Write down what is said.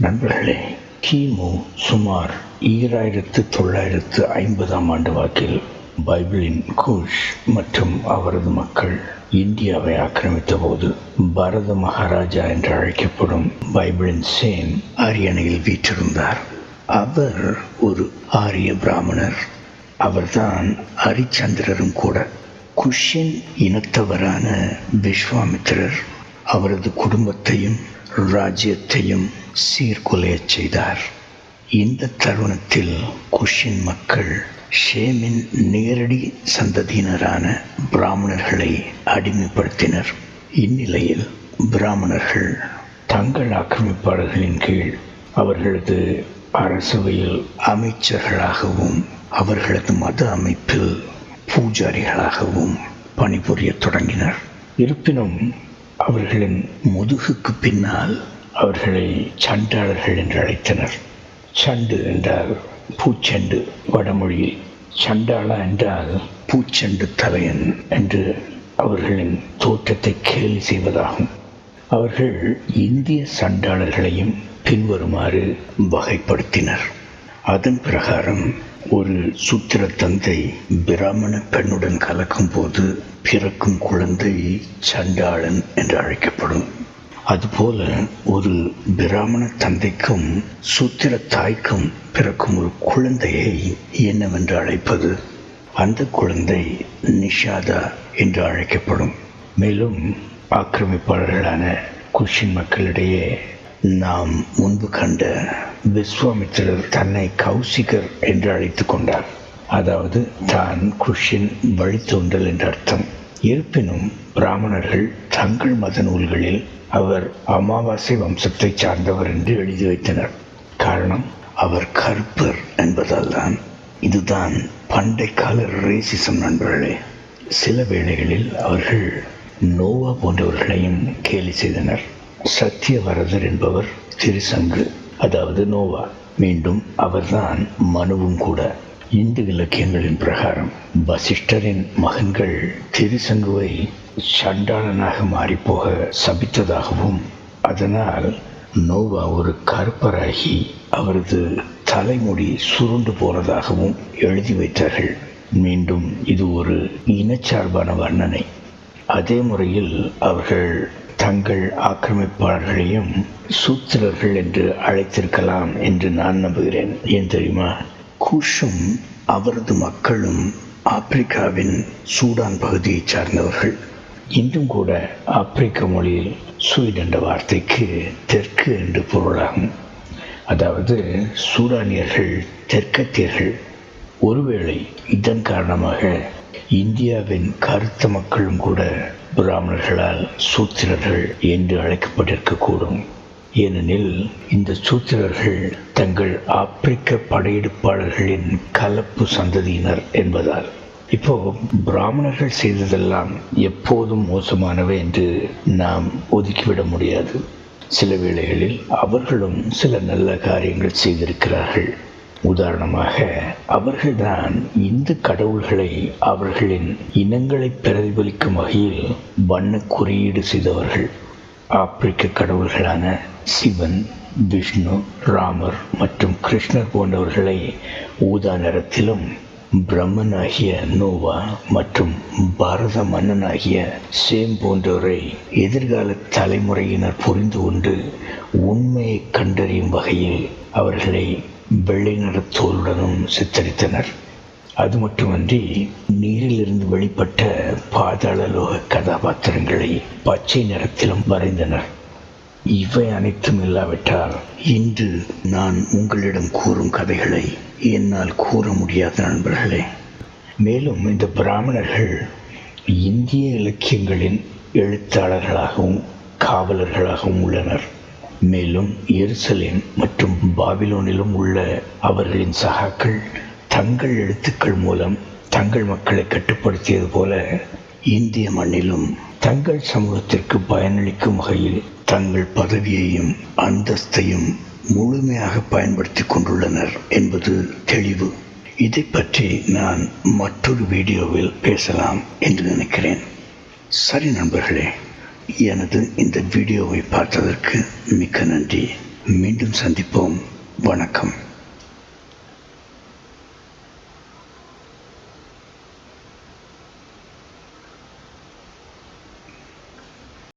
நண்பர்களே, கிமு சுமார் 2950 வாக்கில் பைபிளின் கூஷ் மற்றும் அவரது மக்கள் இந்தியாவை ஆக்கிரமித்த போது பரத மகாராஜா என்று அழைக்கப்படும் பைபிளின் சேம் அரியணையில் வீற்றிருந்தார். அவர் ஒரு ஆரிய பிராமணர். அவர்தான் ஹரிச்சந்திரரும் கூட. குஷின் இனத்தவரான விஸ்வாமித்திரர் அவரது குடும்பத்தையும் ராஜ்யத்தையும் சீர்குலையச் செய்தார். இந்த தருணத்தில் குஷின் மக்கள் ஷேமின் நேரடி சந்ததியினரான பிராமணர்களை அடிமைப்படுத்தினர். இந்நிலையில் பிராமணர்கள் தங்கள் ஆக்கிரமிப்பாளர்களின் கீழ் அவர்களது அரசவையில் அமைச்சர்களாகவும் அவர்களது மத அமைப்பில் பூஜாரிகளாகவும் பணிபுரியத் தொடங்கினர். இருப்பினும் அவர்களின் முதுகுக்கு பின்னால் அவர்களை சண்டாளர்கள் என்று அழைத்தனர். சண்டு என்றால் பூச்செண்டு வடமொழியில், சண்டாளா என்றால் பூச்செண்டு தலையன் என்று அவர்களின் தோற்றத்தை கேலி செய்வதாகும். அவர்கள் இந்திய சண்டாளர்களையும் பின்வருமாறு வகைப்படுத்தினர். அதன் பிரகாரம் ஒரு சூத்திர தந்தை பிராமண பெண்ணுடன் கலக்கும் போது பிறக்கும் குழந்தை சண்டாளன் என்று அழைக்கப்படும். அதுபோல ஒரு பிராமண தந்தைக்கும் சூத்திர தாய்க்கும் பிறக்கும் ஒரு குழந்தையை என்னவென்று அழைப்பது? அந்த குழந்தை நிஷாதா என்று அழைக்கப்படும். மேலும் ஆக்கிரமிப்பாளர்களான குஷின் மக்களிடையே நாம் முன்பு கண்ட விஸ்வாமித்திரர் தன்னை கௌசிகர் என்று அழைத்து கொண்டார். அதாவது தான் குஷின் வழித்தோன்றல் என்ற அர்த்தம். இருப்பினும் பிராமணர்கள் தங்கள் மத நூல்களில் அவர் அமாவாசை வம்சத்தை சார்ந்தவர் என்று எழுதி வைத்தனர். காரணம், அவர் கருப்பர் என்பதால் தான். இதுதான் பண்டை கால ரேசிசம் நண்பர்களே. சில வேளைகளில் அவர்கள் நோவா போன்றவர்களையும் கேலி செய்தனர். சத்தியவரதர் என்பவர் திருசங்கு, அதாவது நோவா. மீண்டும் அவர்தான் மனுவும் கூட. இந்து இலக்கியங்களின் பிரகாரம் வசிஷ்டரின் மகன்கள் திருசங்குவை சண்டாளனாக மாறிப்போக சபித்ததாகவும் அதனால் நோவா ஒரு கருப்பராகி அவரது தலைமுடி சுருண்டு போனதாகவும் எழுதி வைத்தார்கள். மீண்டும் இது ஒரு இனச்சார்பான வர்ணனை. அதே முறையில் அவர்கள் தங்கள் ஆக்கிரமிப்பாளர்களையும் சூத்திரர்கள் என்று அழைத்திருக்கலாம் என்று நான் நம்புகிறேன். ஏன் தெரியுமா? குஷும் அவரது மக்களும் ஆப்பிரிக்காவின் சூடான் பகுதியை சார்ந்தவர்கள். இன்றும் கூட ஆப்பிரிக்க மொழியில் சூட் என்ற வார்த்தைக்கு தெற்கு என்று பொருளாகும். அதாவது சூடானியர்கள் தெற்கத்தியர்கள். ஒருவேளை இதன் காரணமாக இந்தியாவின் கருத்த மக்களும் கூட பிராமணர்களால் சூத்திரர்கள் என்று அழைக்கப்பட்டிருக்கக்கூடும். ஏனெனில் இந்த சூத்திரர்கள் தங்கள் ஆப்பிரிக்க படையெடுப்பாளர்களின் கலப்பு சந்ததியினர் என்பதால். இப்போ பிராமணர்கள் செய்ததெல்லாம் எப்போதும் மோசமானவை என்று நாம் ஒதுக்கிவிட முடியாது. சில வேளைகளில் அவர்களும் சில நல்ல காரியங்கள் செய்திருக்கிறார்கள். உதாரணமாக அவர்கள்தான் இந்து கடவுள்களை அவர்களின் இனங்களை பிரதிபலிக்கும் வகையில் வண்ண குறியீடு செய்தவர்கள். ஆப்பிரிக்க கடவுள்களான சிவன், விஷ்ணு, ராமர் மற்றும் கிருஷ்ணர் போன்றவர்களை ஊதா நிறத்திலும், பிரம்மனாகிய நோவா மற்றும் பாரத மன்னனாகிய சேம் போன்றவரை எதிர்கால தலைமுறையினர் புரிந்து கொண்டு உண்மையை கண்டறியும் வகையில் அவர்களை வெள்ளை நிறத்தோலுடனும் சித்தரித்தனர். அது மட்டுமன்றி நீரிலிருந்து வெளிப்பட்ட பாதாளலோக கதாபாத்திரங்களை பச்சை நிறத்திலும் வரைந்தனர். இவை அனைத்தும் இல்லாவிட்டால் இன்று நான் உங்களிடம் கூறும் கதைகளை என்னால் கூற முடியாத நண்பர்களே. மேலும் இந்த பிராமணர்கள் இந்திய இலக்கியங்களின் எழுத்தாளர்களாகவும் காவலர்களாகவும் உள்ளனர். மேலும் எருசலேம் மற்றும் பாபிலோனிலும் உள்ள அவர்களின் சகாக்கள் தங்கள் எழுத்துக்கள் மூலம் தங்கள் மக்களை கட்டுப்படுத்தியது போல இந்திய மண்ணிலும் தங்கள் சமூகத்திற்கு பயனளிக்கும் வகையில் தங்கள் பதவியையும் அந்தஸ்தையும் முழுமையாக பயன்படுத்தி கொண்டுள்ளனர் என்பது தெளிவு. இதை பற்றி நான் மற்றொரு வீடியோவில் பேசலாம் என்று நினைக்கிறேன். சரி நண்பர்களே, எனது இந்த வீடியோவை பார்த்ததற்கு மிக்க நன்றி. மீண்டும் சந்திப்போம். வணக்கம்.